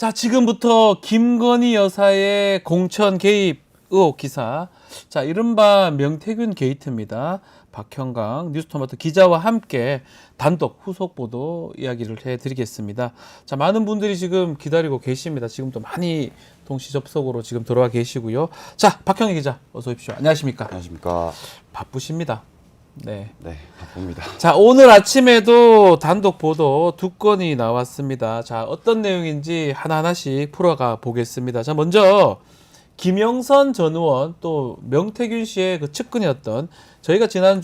자, 지금부터 김건희 여사의 공천 개입 의혹 기사. 자, 이른바 명태균 게이트입니다. 박형강 뉴스토마토 기자와 함께 단독 후속 보도 이야기를 해드리겠습니다. 자, 많은 분들이 지금 기다리고 계십니다. 지금도 많이 동시 접속으로 지금 들어와 계시고요. 자, 박형희 기자 어서 오십시오. 안녕하십니까? 안녕하십니까? 바쁘십니다. 네. 네, 바쁩니다. 자, 오늘 아침에도 단독 보도 두 건이 나왔습니다. 자, 어떤 내용인지 하나하나씩 풀어가 보겠습니다. 자, 먼저 김영선 전 의원 또 명태균 씨의 그 측근이었던 저희가 지난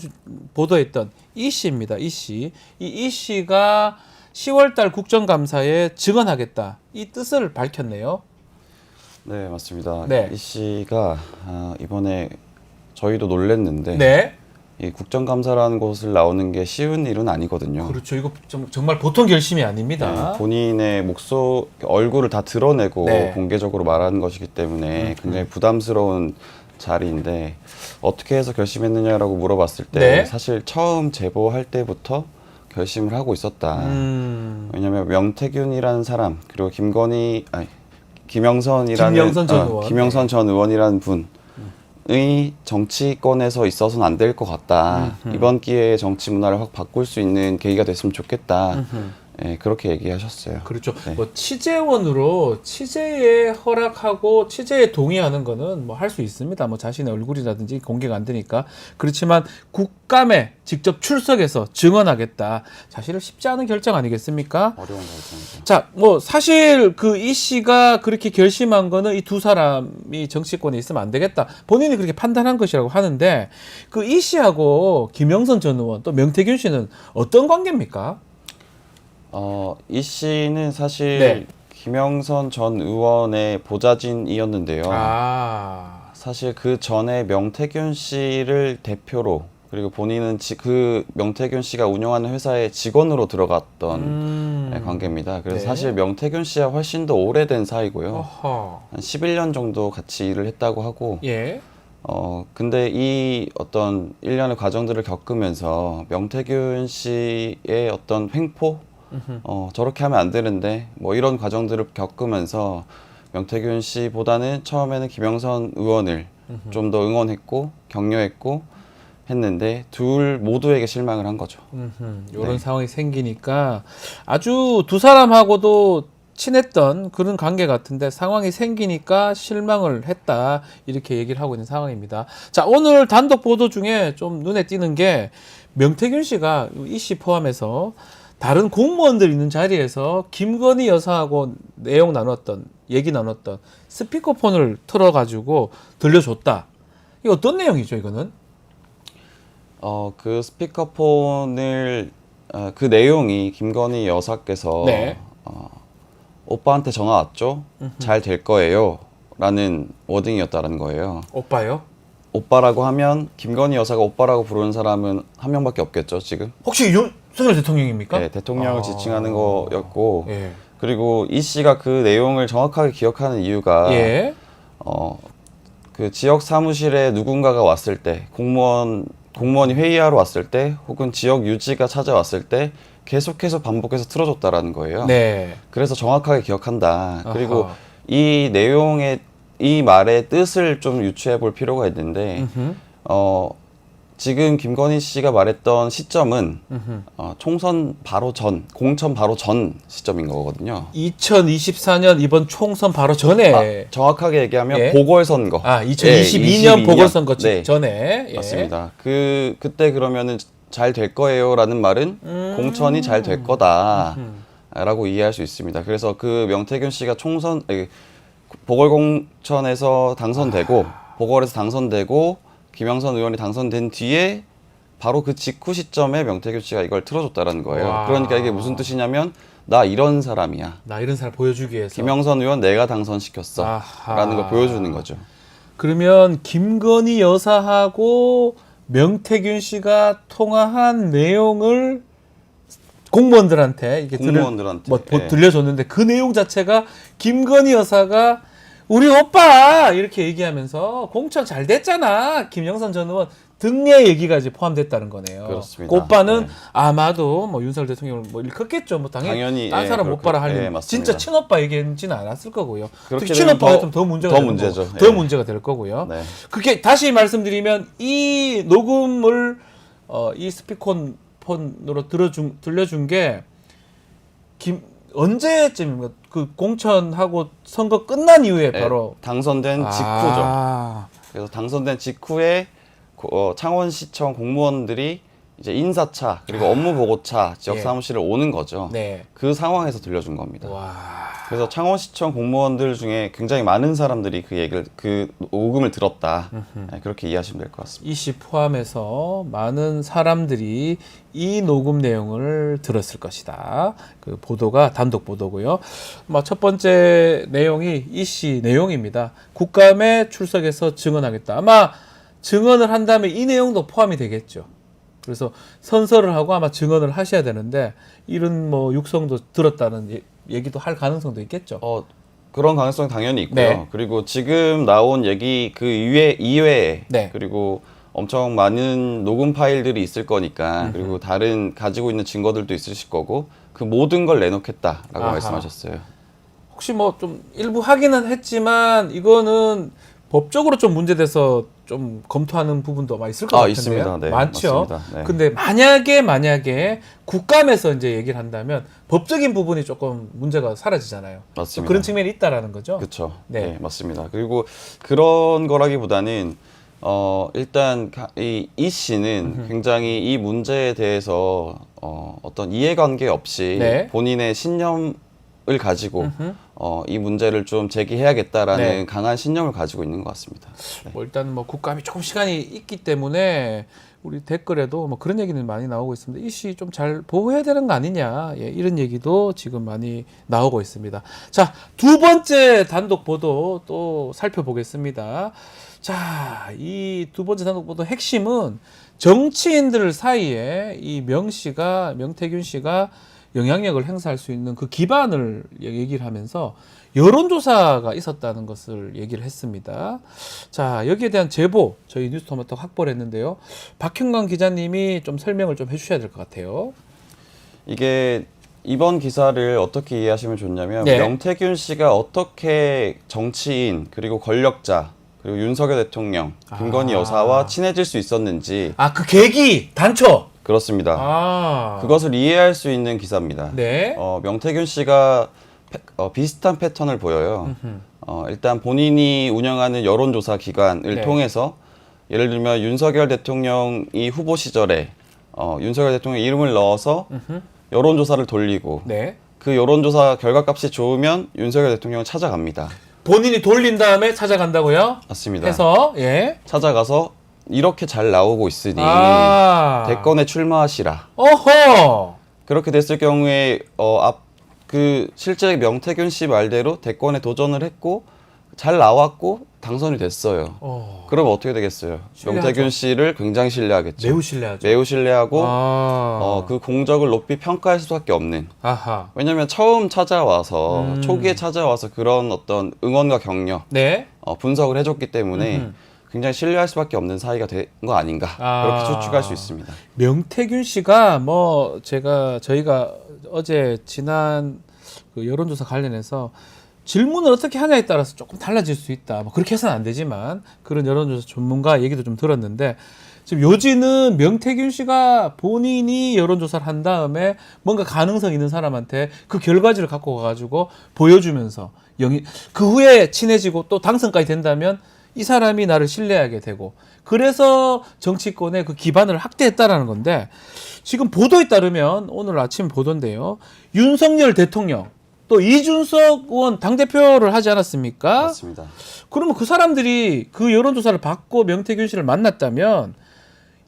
보도했던 이 씨입니다. 이 씨. 이 씨가 10월달 국정감사에 증언하겠다. 이 뜻을 밝혔네요. 네, 맞습니다. 네. 이 씨가 이번에 저희도 놀랬는데 네. 이 국정감사라는 곳을 나오는 게 쉬운 일은 아니거든요. 그렇죠. 이거 정말 보통 결심이 아닙니다. 네, 본인의 얼굴을 다 드러내고 네. 공개적으로 말하는 것이기 때문에 굉장히 부담스러운 자리인데 어떻게 해서 결심했느냐라고 물어봤을 때 네. 사실 처음 제보할 때부터 결심을 하고 있었다. 왜냐하면 명태균이라는 사람 그리고 김영선 전 의원. 김영선 전 의원이라는 분의 정치권에서 있어서는 안 될 것 같다. 이번 기회에 정치 문화를 확 바꿀 수 있는 계기가 됐으면 좋겠다. 네, 그렇게 얘기하셨어요. 그렇죠. 네. 뭐 취재원으로 취재에 허락하고 취재에 동의하는 거는 뭐 할 수 있습니다. 뭐 자신의 얼굴이라든지 공개가 안 되니까. 그렇지만 국감에 직접 출석해서 증언하겠다. 사실은 쉽지 않은 결정 아니겠습니까? 어려운 결정이죠. 자, 뭐 사실 그 이 씨가 그렇게 결심한 거는 이 두 사람이 정치권에 있으면 안 되겠다. 본인이 그렇게 판단한 것이라고 하는데 그 이 씨하고 김영선 전 의원 또 명태균 씨는 어떤 관계입니까? 이 씨는 사실 네. 김영선 전 의원의 보좌진이었는데요. 아. 사실 그 전에 명태균 씨를 대표로 그리고 본인은 그 명태균 씨가 운영하는 회사의 직원으로 들어갔던 관계입니다. 그래서 네. 사실 명태균 씨와 훨씬 더 오래된 사이고요. 어허. 한 11년 정도 같이 일을 했다고 하고 예. 근데 이 어떤 일련의 과정들을 겪으면서 명태균 씨의 어떤 횡포 저렇게 하면 안 되는데 뭐 이런 과정들을 겪으면서 명태균 씨보다는 처음에는 김영선 의원을 좀 더 응원했고 격려했고 했는데 둘 모두에게 실망을 한 거죠. 이런 네. 상황이 생기니까 아주 두 사람하고도 친했던 그런 관계 같은데 상황이 생기니까 실망을 했다 이렇게 얘기를 하고 있는 상황입니다. 자, 오늘 단독 보도 중에 좀 눈에 띄는 게 명태균 씨가 이 씨 포함해서 다른 공무원들 있는 자리에서 김건희 여사하고 얘기 나눴던 스피커폰을 틀어가지고 들려줬다. 이게 어떤 내용이죠, 이거는? 그 스피커폰을 그 내용이 김건희 여사께서 네. 오빠한테 전화 왔죠? 잘 될 거예요. 라는 워딩이었다는 거예요. 오빠요? 오빠라고 하면 김건희 여사가 오빠라고 부르는 사람은 한 명밖에 없겠죠, 지금? 혹시 윤석열 대통령입니까? 네, 대통령을 지칭하는 거였고 예. 그리고 이 씨가 그 내용을 정확하게 기억하는 이유가 예. 그 지역 사무실에 누군가가 왔을 때 공무원이 회의하러 왔을 때 혹은 지역 유지가 찾아왔을 때 계속해서 반복해서 틀어줬다라는 거예요. 네. 그래서 정확하게 기억한다. 그리고 아하. 이 내용의 이 말의 뜻을 좀 유추해 볼 필요가 있는데 지금 김건희 씨가 말했던 시점은 총선 바로 전, 공천 바로 전 시점인 거거든요. 2024년 이번 총선 바로 전에 정확하게 얘기하면 예. 보궐선거. 2022년 보궐선거 네, 전에 예. 맞습니다. 그때 그러면은 잘 될 거예요라는 말은 공천이 잘 될 거다라고 이해할 수 있습니다. 그래서 그 명태균 씨가 보궐공천에서 당선되고 보궐에서 당선되고 김영선 의원이 당선된 뒤에 바로 그 직후 시점에 명태균 씨가 이걸 틀어줬다라는 거예요. 와. 그러니까 이게 무슨 뜻이냐면 나 이런 사람이야. 나 이런 사람 보여주기 위해서. 김영선 의원 내가 당선시켰어. 아하. 라는 걸 보여주는 거죠. 그러면 김건희 여사하고 명태균 씨가 통화한 내용을 공무원들한테 이게 공무원들한테 들려줬는데 그 내용 자체가 김건희 여사가 우리 오빠 이렇게 얘기하면서 공천 잘 됐잖아 김영선 전 의원 등의 얘기가 이제 포함됐다는 거네요. 그렇습니다. 그 오빠는 네. 아마도 뭐 윤석열 대통령을 뭐 일컸겠죠. 뭐 당연히 딴 예, 사람 못 봐라 그렇게, 하려면 예, 맞습니다. 진짜 친오빠 얘기했지는 않았을 거고요. 그렇게 특히 되면 친오빠가 더- 좀 더 문제가 더 되는 문제죠. 거고, 더 예. 문제가 될 거고요. 네. 그게 다시 말씀드리면 이 녹음을 이 스피커폰으로 들려준 게 언제쯤인가 그 공천하고 선거 끝난 이후에 예, 바로 당선된 직후죠. 아, 그래서 당선된 직후에 창원시청 공무원들이 이제 인사차 그리고 업무 보고차 지역 예. 사무실을 오는 거죠. 네. 그 상황에서 들려준 겁니다. 와. 그래서 창원시청 공무원들 중에 굉장히 많은 사람들이 그 녹음을 들었다. 네, 그렇게 이해하시면 될 것 같습니다. 이씨 포함해서 많은 사람들이 이 녹음 내용을 들었을 것이다. 그 보도가 단독 보도고요. 첫 번째 내용이 이씨 내용입니다. 국감에 출석해서 증언하겠다. 아마 증언을 한다면 이 내용도 포함이 되겠죠. 그래서 선서를 하고 아마 증언을 하셔야 되는데 이런 뭐 육성도 들었다는 얘기도 할 가능성도 있겠죠. 그런 가능성이 당연히 있고요. 네. 그리고 지금 나온 얘기 그 이외에 네. 그리고 엄청 많은 녹음 파일들이 있을 거니까 그리고 다른 가지고 있는 증거들도 있으실 거고 그 모든 걸 내놓겠다라고 아하. 말씀하셨어요. 혹시 뭐 좀 일부 하기는 했지만 이거는 법적으로 좀 문제돼서 좀 검토하는 부분도 많이 있을 것 같은데요. 있습니다. 네, 많죠. 맞습니다. 네. 근데 만약에 국감에서 이제 얘기를 한다면 법적인 부분이 조금 문제가 사라지잖아요. 맞습니다. 그런 측면이 있다라는 거죠. 그렇죠. 네. 네. 맞습니다. 그리고 그런 거라기보다는 일단 이 씨는 굉장히 이 문제에 대해서 어떤 이해관계 없이 네. 본인의 신념을 가지고 이 문제를 좀 제기해야겠다라는 네. 강한 신념을 가지고 있는 것 같습니다. 뭐 일단 뭐 국감이 조금 시간이 있기 때문에 우리 댓글에도 뭐 그런 얘기는 많이 나오고 있습니다. 이씨 좀 잘 보호해야 되는 거 아니냐, 이런 얘기도 지금 많이 나오고 있습니다. 자, 두 번째 단독 보도 또 살펴보겠습니다. 자, 이 두 번째 단독 보도 핵심은 정치인들 사이에 이 명태균 씨가 영향력을 행사할 수 있는 그 기반을 얘기를 하면서 여론조사가 있었다는 것을 얘기를 했습니다. 자, 여기에 대한 제보 저희 뉴스토마토 확보를 했는데요. 박형광 기자님이 좀 설명을 좀 해주셔야 될 것 같아요. 이게 이번 기사를 어떻게 이해하시면 좋냐면 네. 명태균 씨가 어떻게 정치인 그리고 권력자 그리고 윤석열 대통령, 김건희 여사와 친해질 수 있었는지 그 계기 단초. 그렇습니다. 그것을 이해할 수 있는 기사입니다. 네. 명태균 씨가 비슷한 패턴을 보여요. 일단 본인이 운영하는 여론조사 기관을 네. 통해서 예를 들면 윤석열 대통령이 후보 시절에 윤석열 대통령 이름을 넣어서 여론조사를 돌리고 네. 그 여론조사 결과값이 좋으면 윤석열 대통령을 찾아갑니다. 본인이 돌린 다음에 찾아간다고요? 맞습니다. 해서 예. 찾아가서 이렇게 잘 나오고 있으니 대권에 출마하시라. 어허. 그렇게 됐을 경우에 실제 명태균 씨 말대로 대권에 도전을 했고 잘 나왔고 당선이 됐어요. 그럼 어떻게 되겠어요? 신뢰하죠. 명태균 씨를 굉장히 신뢰하겠죠. 매우 신뢰하죠. 매우 신뢰하고 아. 그 공적을 높이 평가할 수밖에 없는. 아하. 왜냐하면 처음 찾아와서 초기에 찾아와서 그런 어떤 응원과 격려 네. 분석을 해줬기 때문에 굉장히 신뢰할 수밖에 없는 사이가 된 거 아닌가 그렇게 추측할 수 있습니다. 명태균 씨가 뭐 저희가 어제 지난 그 여론조사 관련해서 질문을 어떻게 하냐에 따라서 조금 달라질 수 있다. 뭐 그렇게 해서는 안 되지만 그런 여론조사 전문가 얘기도 좀 들었는데 지금 요지는 명태균 씨가 본인이 여론조사를 한 다음에 뭔가 가능성 있는 사람한테 그 결과지를 갖고 가가지고 보여주면서 그 후에 친해지고 또 당선까지 된다면 이 사람이 나를 신뢰하게 되고 그래서 정치권의 그 기반을 확대했다라는 건데 지금 보도에 따르면 오늘 아침 보도인데요. 윤석열 대통령 또 이준석 의원 당대표를 하지 않았습니까? 맞습니다. 그러면 그 사람들이 그 여론조사를 받고 명태균 씨를 만났다면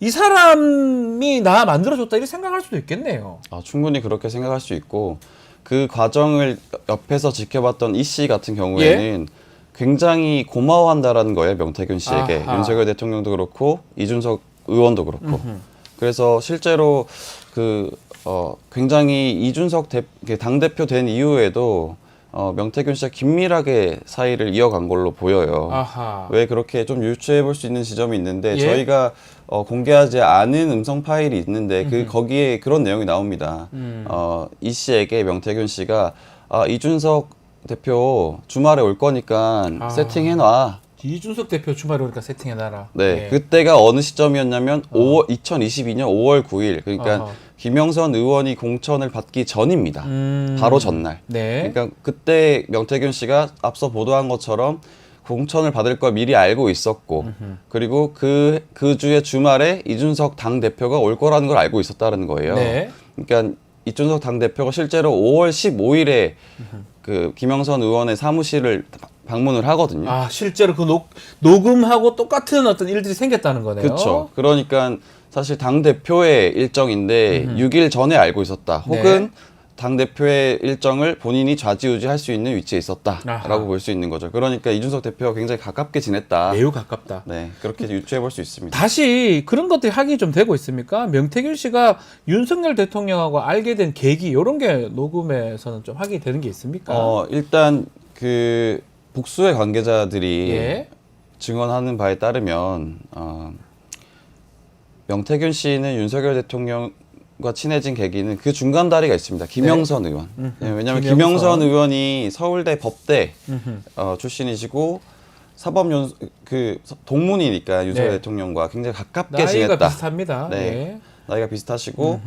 이 사람이 나 만들어줬다 이렇게 생각할 수도 있겠네요. 충분히 그렇게 생각할 수 있고 그 과정을 옆에서 지켜봤던 이 씨 같은 경우에는 굉장히 고마워한다라는 거예요. 명태균 씨에게. 아하. 윤석열 대통령도 그렇고 이준석 의원도 그렇고. 그래서 실제로 굉장히 이준석 당대표 된 이후에도 명태균 씨와 긴밀하게 사이를 이어간 걸로 보여요. 아하. 왜 그렇게 좀 유추해 볼 수 있는 지점이 있는데 예? 저희가 공개하지 않은 음성 파일이 있는데 거기에 그런 내용이 나옵니다. 이 씨에게 명태균 씨가 이준석 대표 주말에 올 거니까 세팅해놔. 이준석 대표 주말에 오니까 세팅해놔라. 네, 예. 그때가 어느 시점이었냐면 2022년 5월 9일, 그러니까 어허. 김영선 의원이 공천을 받기 전입니다. 바로 전날. 네. 그러니까 그때 명태균 씨가 앞서 보도한 것처럼 공천을 받을 걸 미리 알고 있었고, 그리고 그 주의 주말에 이준석 당 대표가 올 거라는 걸 알고 있었다는 거예요. 네. 그러니까 이준석 당 대표가 실제로 5월 15일에 그 김영선 의원의 사무실을 방문을 하거든요. 실제로 그 녹음하고 똑같은 어떤 일들이 생겼다는 거네요. 그렇죠. 그러니까 사실 당 대표의 일정인데 6일 전에 알고 있었다. 혹은 당 대표의 일정을 본인이 좌지우지할 수 있는 위치에 있었다라고 볼 수 있는 거죠. 그러니까 이준석 대표가 굉장히 가깝게 지냈다. 매우 가깝다. 네, 그렇게 유추해 볼 수 있습니다. 다시 그런 것들이 확인이 좀 되고 있습니까? 명태균 씨가 윤석열 대통령하고 알게 된 계기 이런 게 녹음에서는 좀 확인이 되는 게 있습니까? 일단 그 복수의 관계자들이 예. 증언하는 바에 따르면 명태균 씨는 윤석열 대통령과 친해진 계기는 그 중간 다리가 있습니다. 김영선 의원. 네, 왜냐하면 김영선 의원이 서울대 법대 출신이시고 그 동문이니까 윤석열 네. 대통령과 굉장히 가깝게 나이가 지냈다. 비슷합니다. 네, 예. 나이가 비슷하시고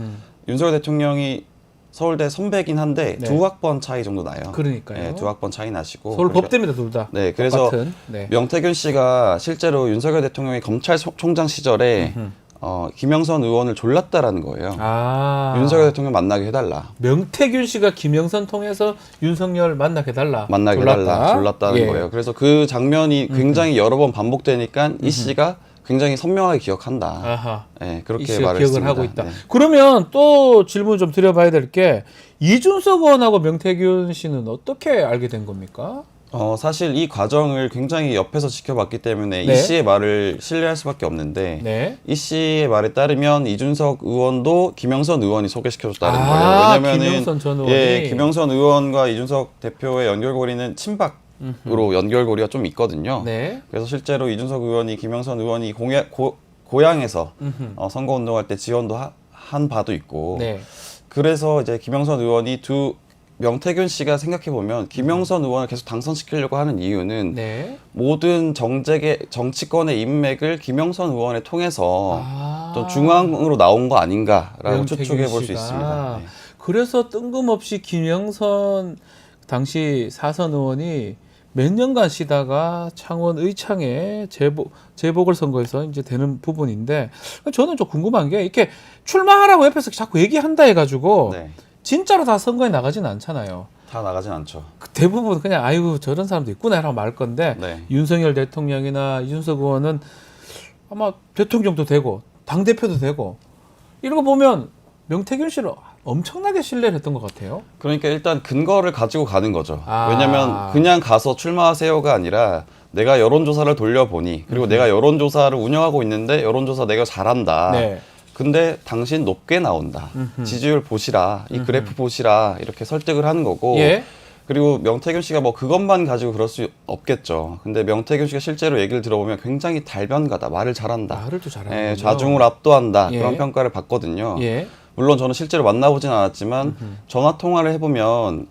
윤석열 대통령이 서울대 선배긴 한데 네. 2학번 차이 정도 나요. 그러니까요. 네, 2학번 차이 나시고. 서울 법대입니다, 둘 다. 네, 그래서 똑같은. 네. 명태균 씨가 실제로 윤석열 대통령이 검찰총장 시절에 김영선 의원을 졸랐다라는 거예요. 윤석열 대통령 만나게 해달라. 명태균 씨가 김영선 통해서 윤석열 만나게 해달라. 만나게 해달라. 졸랐다는 예. 거예요. 그래서 그 장면이 굉장히 여러 번 반복되니까 이 씨가 굉장히 선명하게 기억한다. 아하. 네, 이 그렇게 씨가 말을 기억을 했습니다. 하고 있다. 네. 그러면 또 질문 좀 드려봐야 될 게 이준석 의원하고 명태균 씨는 어떻게 알게 된 겁니까? 사실 이 과정을 굉장히 옆에서 지켜봤기 때문에 네. 이 씨의 말을 신뢰할 수밖에 없는데 네. 이 씨의 말에 따르면 이준석 의원도 김영선 의원이 소개시켜줬다는 거예요. 왜냐면은 김영선 전 의원이. 예, 김영선 의원과 이준석 대표의 연결고리는 친박으로 연결고리가 좀 있거든요. 네. 그래서 실제로 이준석 의원이 김영선 의원이 고향에서 선거운동할 때 지원도 한 바도 있고 네. 그래서 이제 김영선 의원이 명태균 씨가 생각해보면 김영선 의원을 계속 당선시키려고 하는 이유는 네. 모든 정치권의 인맥을 김영선 의원을 통해서 좀 중앙으로 나온 거 아닌가라고 명태균 추측해 볼 수 씨가. 있습니다. 네. 그래서 뜬금없이 김영선 당시 사선 의원이 몇 년간 쉬다가 창원 의창에 재보궐선거에서 이제 되는 부분인데 저는 좀 궁금한 게 이렇게 출마하라고 옆에서 자꾸 얘기한다 해가지고 네. 진짜로 다 선거에 나가지는 않잖아요. 다 나가진 않죠. 대부분 그냥 아이고 저런 사람도 있구나 라고 말 건데 네. 윤석열 대통령이나 이준석 의원은 아마 대통령도 되고 당대표도 되고 이런 거 보면 명태균 씨를 엄청나게 신뢰를 했던 것 같아요. 그러니까 일단 근거를 가지고 가는 거죠. 아. 왜냐하면 그냥 가서 출마하세요가 아니라 내가 여론조사를 돌려보니 그리고 내가 여론조사를 운영하고 있는데 여론조사 내가 잘한다. 네. 근데 당신 높게 나온다. 지지율 보시라. 이 그래프 보시라. 이렇게 설득을 하는 거고. 예. 그리고 명태균 씨가 뭐 그것만 가지고 그럴 수 없겠죠. 근데 명태균 씨가 실제로 얘기를 들어보면 굉장히 달변가다. 말을 잘한다. 말을 또 잘하는 예, 좌중을 압도한다. 예. 그런 평가를 받거든요. 예. 물론 저는 실제로 만나보진 않았지만 전화 통화를 해보면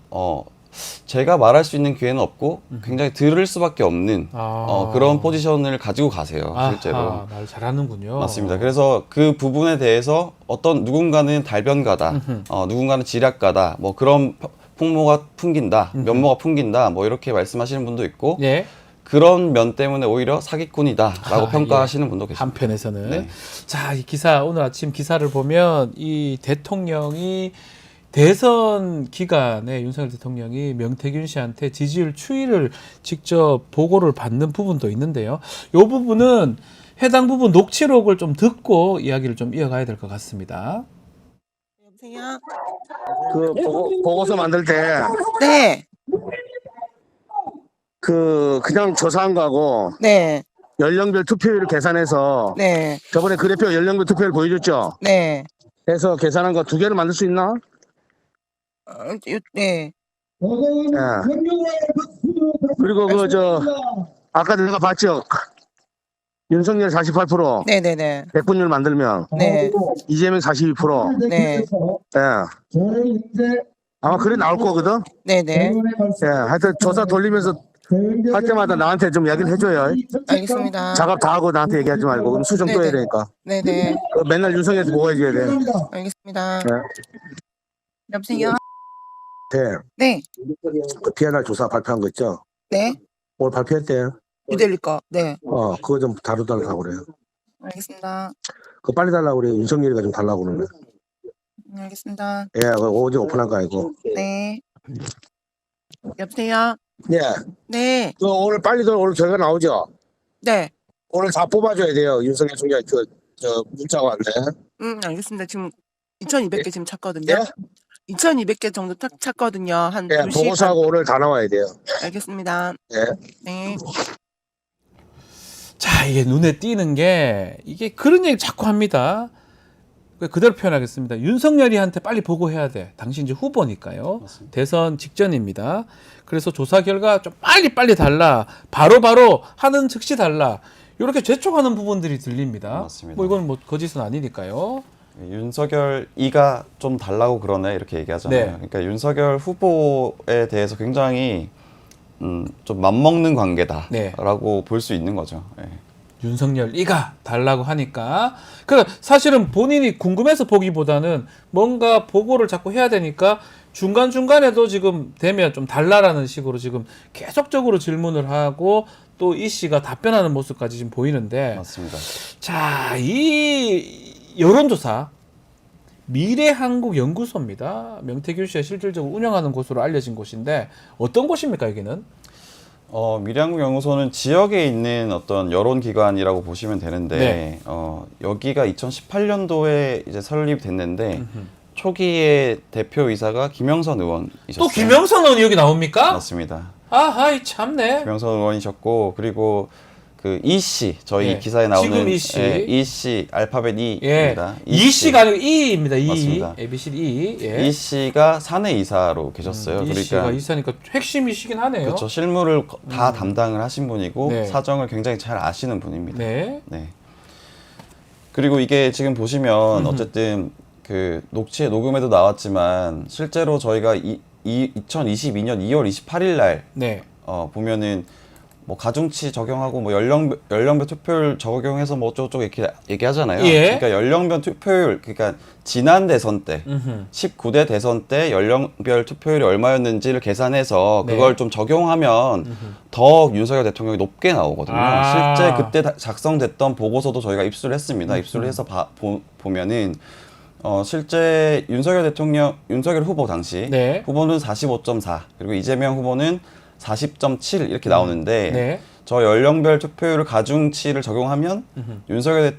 제가 말할 수 있는 기회는 없고 굉장히 들을 수밖에 없는 그런 포지션을 가지고 가세요. 실제로. 아하, 말 잘하는군요. 맞습니다. 그래서 그 부분에 대해서 누군가는 달변가다, 누군가는 지략가다, 뭐 그런 풍모가 풍긴다, 면모가 풍긴다, 뭐 이렇게 말씀하시는 분도 있고, 예. 그런 면 때문에 오히려 사기꾼이다라고 평가하시는 분도 계십니다. 한편에서는. 네. 자, 이 기사, 오늘 아침 기사를 보면 이 대통령이 대선 기간에 윤석열 대통령이 명태균 씨한테 지지율 추이를 직접 보고를 받는 부분도 있는데요. 이 부분은 해당 부분 녹취록을 좀 듣고 이야기를 좀 이어가야 될 것 같습니다. 여보세요? 그 보고서 만들 때 네, 그냥 조사한 거하고 네, 연령별 투표율을 계산해서 네, 저번에 그래프 연령별 투표율 보여줬죠? 네, 해서 계산한 거 두 개를 만들 수 있나? 네. 그리고 아까 내가 봤죠. 윤석열 48%, 네네네. 백분율 만들면 네. 이재명 42%. 네. 예. 아마 그래 나올 거거든. 네네. 예. 하여튼 조사 돌리면서 할 때마다 나한테 좀 이야기를 해줘요. 알겠습니다. 작업 다 하고 나한테 얘기하지 말고 그럼 수정 또 해야 네네. 되니까. 네네. 맨날 윤석열한테 보고해줘야 돼. 알겠습니다. 네. 여보세요? 네. 네. 그 PNR 조사 발표한 거 있죠? 네. 오늘 발표했대. 뉴델리 거. 네. 그거 좀 다루달라고 그래요. 알겠습니다. 그거 빨리 달라고 그래요. 윤석열이가 좀 달라고 그러네. 알겠습니다. 예, 그거 어제 오픈한 거 아니고. 네. 여보세요? 예. 네. 오늘 오늘 결과 나오죠? 네. 오늘 다 뽑아줘야 돼요. 윤석열 총장 문자가 왔네. 알겠습니다. 지금 2,200개 지금 찾거든요. 예? 2,200개 정도 딱 찾거든요. 한 예, 2시 보고서하고 오늘 다 나와야 돼요. 알겠습니다. 예. 네. 자, 이게 눈에 띄는 게 이게 그런 얘기 자꾸 합니다. 그대로 표현하겠습니다. 윤석열이한테 빨리 보고해야 돼. 당신 이제 후보니까요. 맞습니다. 대선 직전입니다. 그래서 조사 결과 좀 빨리 달라. 바로 하는 즉시 달라. 이렇게 재촉하는 부분들이 들립니다. 맞습니다. 뭐 이건 뭐 거짓은 아니니까요. 윤석열 이가 좀 달라고 그러네 이렇게 얘기하잖아요. 네. 그러니까 윤석열 후보에 대해서 굉장히 좀 맞먹는 관계다라고 볼 수 있는 거죠. 예. 윤석열 이가 달라고 하니까 그러니까 사실은 본인이 궁금해서 보기보다는 뭔가 보고를 자꾸 해야 되니까 중간중간에도 지금 되면 좀 달라라는 식으로 지금 계속적으로 질문을 하고 또 이 씨가 답변하는 모습까지 지금 보이는데 맞습니다. 자, 이 여론조사 미래한국연구소입니다. 명태균 씨가 실질적으로 운영하는 곳으로 알려진 곳인데 어떤 곳입니까 여기는? 미래한국연구소는 지역에 있는 어떤 여론기관이라고 보시면 되는데, 네. 여기가 2018년도에 이제 설립됐는데, 초기에 대표이사가 김영선 의원이셨어요. 또 김영선 의원이 여기 나옵니까? 맞습니다. 아하이 참네. 김영선 의원이셨고, 그리고 그 이씨, 저희 예. 기사에 나오는 지금 이씨. 이씨, 알파벳 예. E입니다. 이씨가 아니고 E입니다. E. 맞습니다. ABCD E. 예. 이씨가 사내 이사로 계셨어요. 이씨가 그러니까 이사니까 핵심이시긴 하네요. 그렇죠. 실무를 다 담당을 하신 분이고 네. 사정을 굉장히 잘 아시는 분입니다. 네. 네. 그리고 이게 지금 보시면 어쨌든 그 녹음에도 나왔지만 실제로 저희가 2022년 2월 28일 날 네. 보면은 뭐 가중치 적용하고 뭐 연령별 투표율 적용해서 뭐 어쩌고저쩌고 이렇게 얘기하잖아요. 예. 그러니까 연령별 투표율 그러니까 지난 대선 때 19대 대선 때 연령별 투표율이 얼마였는지를 계산해서 네. 그걸 좀 적용하면 더 윤석열 대통령이 높게 나오거든요. 아. 실제 그때 작성됐던 보고서도 저희가 입수를 했습니다. 입수를 해서 보면은 실제 윤석열 후보 당시 네. 후보는 45.4 그리고 이재명 후보는 40.7 이렇게 나오는데 네. 저 연령별 투표율 가중치를 적용하면 윤석열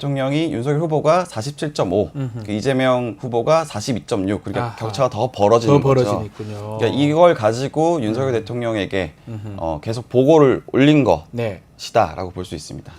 후보가 47.5 이재명 후보가 42.6 그러니까 아하. 격차가 더 벌어지는 더 거죠. 벌어지니군요. 그러니까 이걸 가지고 윤석열 대통령에게 계속 보고를 올린 네. 것이다라고 볼 수 있습니다.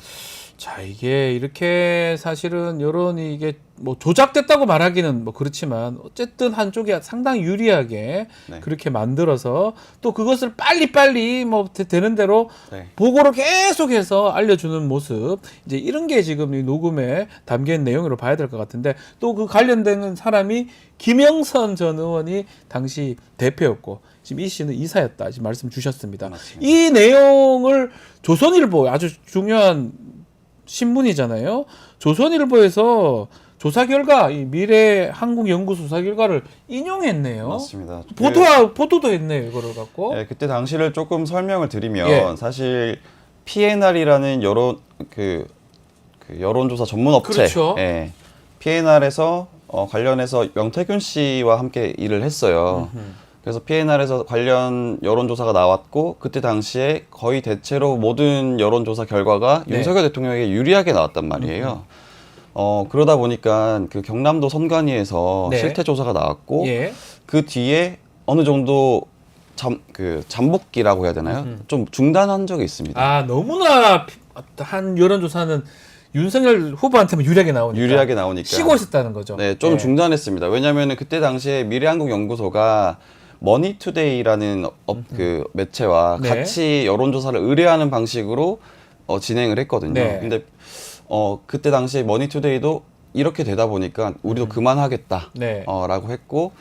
자, 이게 이렇게 사실은 여론이 이게 뭐 조작됐다고 말하기는 뭐 그렇지만 어쨌든 한쪽이 상당히 유리하게 네. 그렇게 만들어서 또 그것을 빨리빨리 뭐 되는 대로 네. 보고를 계속해서 알려주는 모습 이제 이런 게 지금 이 녹음에 담긴 내용으로 봐야 될 것 같은데 또 그 관련된 사람이 김영선 전 의원이 당시 대표였고 지금 이 씨는 이사였다 지금 말씀 주셨습니다. 맞습니다. 이 내용을 조선일보 아주 중요한 신문이잖아요. 조선일보에서 조사 결과 이 미래한국연구소 조사 결과를 인용했네요. 맞습니다. 보도도 했네요. 이거를 갖고. 네, 그때 당시를 조금 설명을 드리면 예. 사실 PNR이라는 여론조사 전문 업체, 그렇죠. 예, PNR에서 관련해서 명태균 씨와 함께 일을 했어요. 그래서 PNR에서 관련 여론조사가 나왔고 그때 당시에 거의 대체로 모든 여론조사 결과가 네. 윤석열 대통령에게 유리하게 나왔단 말이에요. 그러다 보니까 그 경남도 선관위에서 네. 실태 조사가 나왔고 예. 그 뒤에 어느 정도 잠복기라고 해야 되나요? 좀 중단한 적이 있습니다. 아 너무나 한 여론조사는 윤석열 후보한테만 유리하게 나오니까. 유리하게 나오니까 쉬고 있었다는 거죠. 네, 좀 중단했습니다. 왜냐하면 그때 당시에 미래한국연구소가 머니투데이라는 그 매체와 네. 같이 여론조사를 의뢰하는 방식으로 진행을 했거든요. 네. 근데 그때 당시에 머니투데이도 이렇게 되다 보니까 우리도 그만하겠다. 네. 라고 했고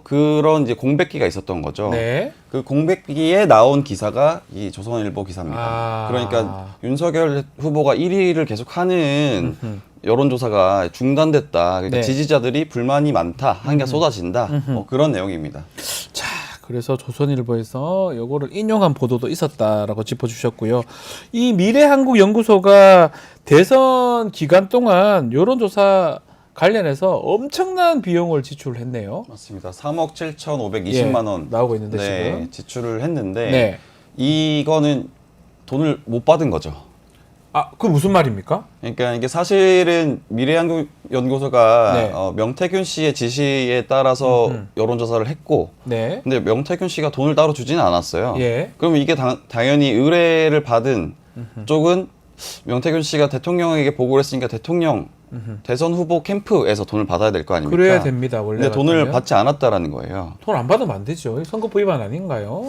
그런 이제 공백기가 있었던 거죠. 네. 그 공백기에 나온 기사가 이 조선일보 기사입니다. 아. 그러니까 윤석열 후보가 1위를 계속하는 여론조사가 중단됐다. 그러니까 네. 지지자들이 불만이 많다. 한기가 쏟아진다. 그런 내용입니다. 자, 그래서 조선일보에서 요거를 인용한 보도도 있었다라고 짚어주셨고요. 이 미래한국연구소가 대선 기간 동안 여론조사 관련해서 엄청난 비용을 지출했네요. 맞습니다. 3억 7,520만 원 나오고 있는데 네, 지금. 지출을 했는데 네. 이거는 돈을 못 받은 거죠. 아, 그 무슨 말입니까? 그러니까 이게 사실은 미래한국연구소가 네. 명태균 씨의 지시에 따라서 여론조사를 했고, 네. 근데 명태균 씨가 돈을 따로 주지는 않았어요. 예. 그럼 이게 당연히 의뢰를 받은 쪽은 명태균 씨가 대통령에게 보고를 했으니까 대통령 대선 후보 캠프에서 돈을 받아야 될 거 아닙니까? 그래야 됩니다. 원래. 근데 돈을 받지 않았다라는 거예요. 돈 안 받으면 안 되죠. 선거법 위반 아닌가요?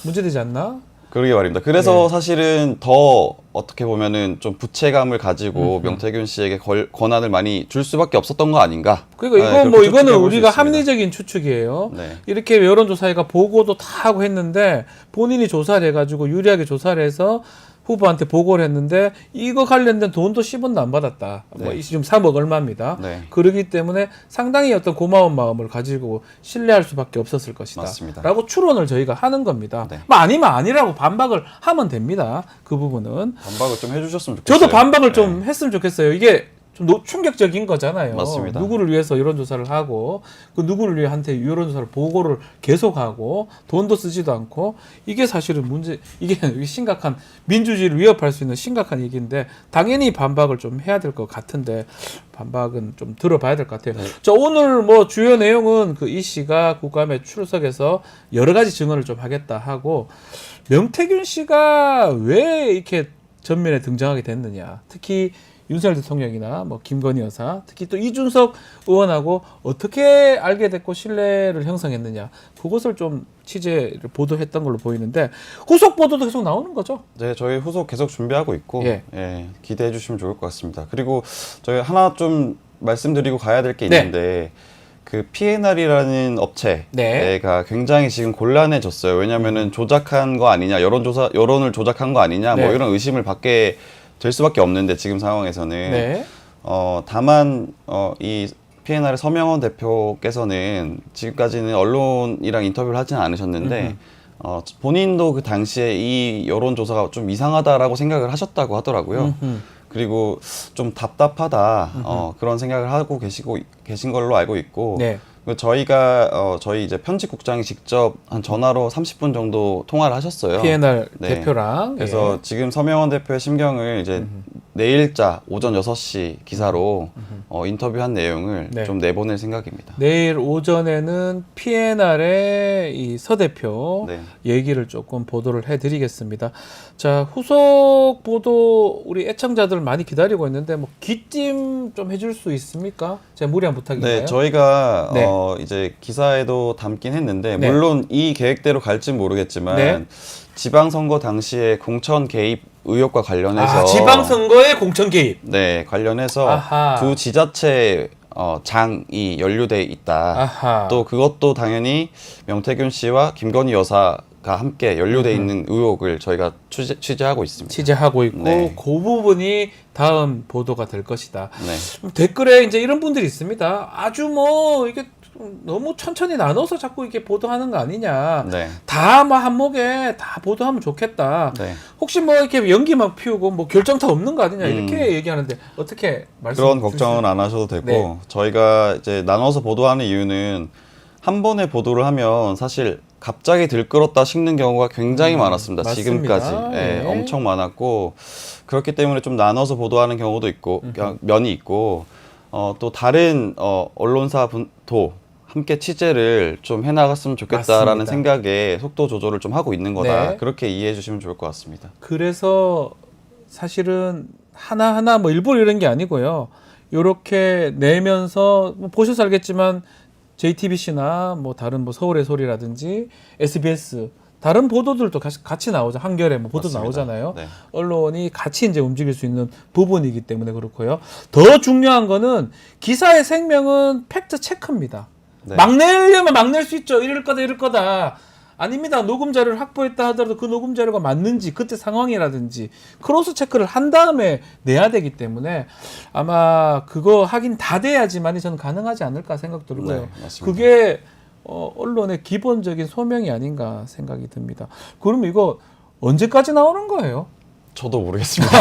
문제되지 않나? 그러게 말입니다. 그래서 네. 사실은 더 어떻게 보면은 좀 부채감을 가지고 명태균 씨에게 권한을 많이 줄 수밖에 없었던 거 아닌가? 그러니까 네, 이건 뭐 그렇게 이거는 추측해 볼수 우리가 있습니다. 합리적인 추측이에요. 네. 이렇게 여론조사회가 보고도 다 하고 했는데 본인이 조사를 해가지고 유리하게 조사를 해서 후보한테 보고를 했는데 이거 관련된 돈도 10원도 안 받았다. 네. 뭐 지금 3억 얼마입니다. 네. 그러기 때문에 상당히 어떤 고마운 마음을 가지고 신뢰할 수밖에 없었을 것이다. 맞습니다. 라고 추론을 저희가 하는 겁니다. 네. 뭐 아니면 아니라고 반박을 하면 됩니다. 그 부분은. 반박을 좀 해주셨으면 좋겠어요. 저도 반박을 네. 좀 했으면 좋겠어요. 이게 좀 충격적인 거잖아요. 맞습니다. 누구를 위해서 여론조사를 하고 그 누구를 위해 한테 여론조사를 보고를 계속하고 돈도 쓰지도 않고 이게 사실은 문제 이게 심각한 민주주의를 위협할 수 있는 심각한 얘기인데 당연히 반박을 좀 해야 될 것 같은데 반박은 좀 들어봐야 될 것 같아요. 네. 자, 오늘 뭐 주요 내용은 그 이 씨가 국감에 출석해서 여러 가지 증언을 좀 하겠다 하고 명태균 씨가 왜 이렇게 전면에 등장하게 됐느냐. 특히 윤석열 대통령이나 뭐 김건희 여사, 특히 또 이준석 의원하고 어떻게 알게 됐고 신뢰를 형성했느냐. 그것을 좀 취재를 보도했던 걸로 보이는데 후속 보도도 계속 나오는 거죠. 네, 저희 후속 계속 준비하고 있고 예. 기대해 주시면 좋을 것 같습니다. 그리고 저희 하나 좀 말씀드리고 가야 될 게 네. 있는데 그 P&R이라는 업체가 네. 굉장히 지금 곤란해졌어요. 왜냐하면은 조작한 거 아니냐, 여론을 조작한 거 아니냐, 네. 뭐 이런 의심을 받게 될 수밖에 없는데 지금 상황에서는 네. 다만 이 P&R의 서명원 대표께서는 지금까지는 언론이랑 인터뷰를 하지는 않으셨는데 본인도 그 당시에 이 여론조사가 좀 이상하다라고 생각을 하셨다고 하더라고요. 그리고 좀 답답하다 그런 생각을 하고 계신 걸로 알고 있고 네. 저희가 저희 이제 편집국장이 직접 한 전화로 30분 정도 통화를 하셨어요. P&R 네. 대표랑. 그래서 지금 서명원 대표의 심경을 이제 내일자 오전 6시 기사로 인터뷰한 내용을 네. 좀 내보낼 생각입니다. 내일 오전에는 P&R의 이 서 대표 네. 얘기를 조금 보도를 해드리겠습니다. 자, 후속 보도 우리 애청자들 많이 기다리고 있는데 뭐 귀띔 좀 해줄 수 있습니까? 제가 무리한 부탁인가요? 네, 저희가 네. 이제 기사에도 담긴 했는데 네. 물론 이 계획대로 갈지는 모르겠지만 네. 지방선거 당시에 공천 개입 의혹과 관련해서 아, 지방선거의 공천 개입. 네, 관련해서 아하. 두 지자체 장이 연루돼 있다. 아하. 또 그것도 당연히 명태균 씨와 김건희 여사가 함께 연루돼 있는 의혹을 저희가 취재하고 있습니다. 취재하고 있고 네. 그 부분이 다음 보도가 될 것이다. 네. 댓글에 이제 이런 분들이 있습니다. 아주 뭐 이게 너무 천천히 나눠서 자꾸 이렇게 보도하는 거 아니냐. 네. 다 뭐 한목에 다 보도하면 좋겠다. 네. 혹시 뭐 이렇게 연기만 피우고 뭐 결정타 없는 거 아니냐 이렇게 얘기하는데 어떻게 말씀 그런 걱정은 안 하셔도 되고 네. 저희가 이제 나눠서 보도하는 이유는 한 번에 보도를 하면 사실 갑자기 들끓었다 식는 경우가 굉장히 많았습니다. 맞습니다. 지금까지 네. 엄청 많았고 그렇기 때문에 좀 나눠서 보도하는 경우도 있고 면이 있고 또 다른 언론사 분도 함께 취재를 좀 해나갔으면 좋겠다라는 맞습니다. 생각에 속도 조절을 좀 하고 있는 거다. 네. 그렇게 이해해 주시면 좋을 것 같습니다. 그래서 사실은 하나하나 뭐 일부러 이런 게 아니고요. 요렇게 내면서 뭐 보셔서 알겠지만 JTBC나 뭐 다른 뭐 서울의 소리라든지 SBS 다른 보도들도 같이 나오죠. 한겨레 뭐 보도 맞습니다. 나오잖아요. 네. 언론이 같이 이제 움직일 수 있는 부분이기 때문에 그렇고요. 더 중요한 거는 기사의 생명은 팩트 체크입니다. 네. 막 내려면 막 낼 수 있죠. 이럴 거다 이럴 거다. 아닙니다. 녹음 자료를 확보했다 하더라도 그 녹음 자료가 맞는지 그때 상황이라든지 크로스 체크를 한 다음에 내야 되기 때문에 아마 그거 하긴 다 돼야지만이 저는 가능하지 않을까 생각 들고요. 네, 맞습니다. 그게 언론의 기본적인 소명이 아닌가 생각이 듭니다. 그럼 이거 언제까지 나오는 거예요? 저도 모르겠습니다.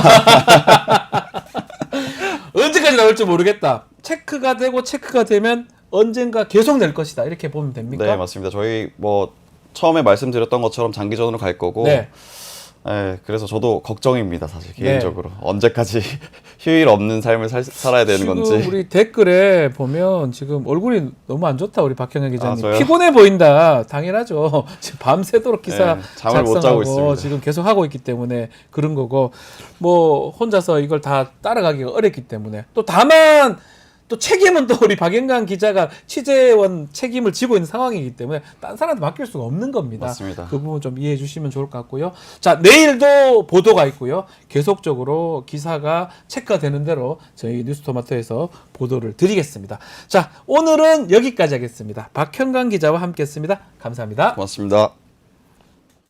언제까지 나올지 모르겠다. 체크가 되고 체크가 되면 언젠가 계속 낼 것이다. 이렇게 보면 됩니까? 네, 맞습니다. 저희 뭐 처음에 말씀드렸던 것처럼 장기전으로 갈 거고, 네. 그래서 저도 걱정입니다, 사실 네. 개인적으로. 언제까지 휴일 없는 삶을 살아야 되는 지금 건지. 우리 댓글에 보면 지금 얼굴이 너무 안 좋다 우리 박형현 기자님. 저요? 피곤해 보인다. 당연하죠. 지금 밤새도록 기사 네, 잠을 못 자고 작성하고 있습니다. 지금 계속 하고 있기 때문에 그런 거고 뭐 혼자서 이걸 다 따라가기가 어렵기 때문에 또 다만 또 책임은 또 우리 박영관 기자가 취재원 책임을 지고 있는 상황이기 때문에 딴 사람한테 맡길 수가 없는 겁니다. 맞습니다. 그 부분 좀 이해해 주시면 좋을 것 같고요. 자, 내일도 보도가 있고요. 계속적으로 기사가 체크가 되는 대로 저희 뉴스토마토에서 보도를 드리겠습니다. 자, 오늘은 여기까지 하겠습니다. 박형관 기자와 함께 했습니다. 감사합니다. 고맙습니다.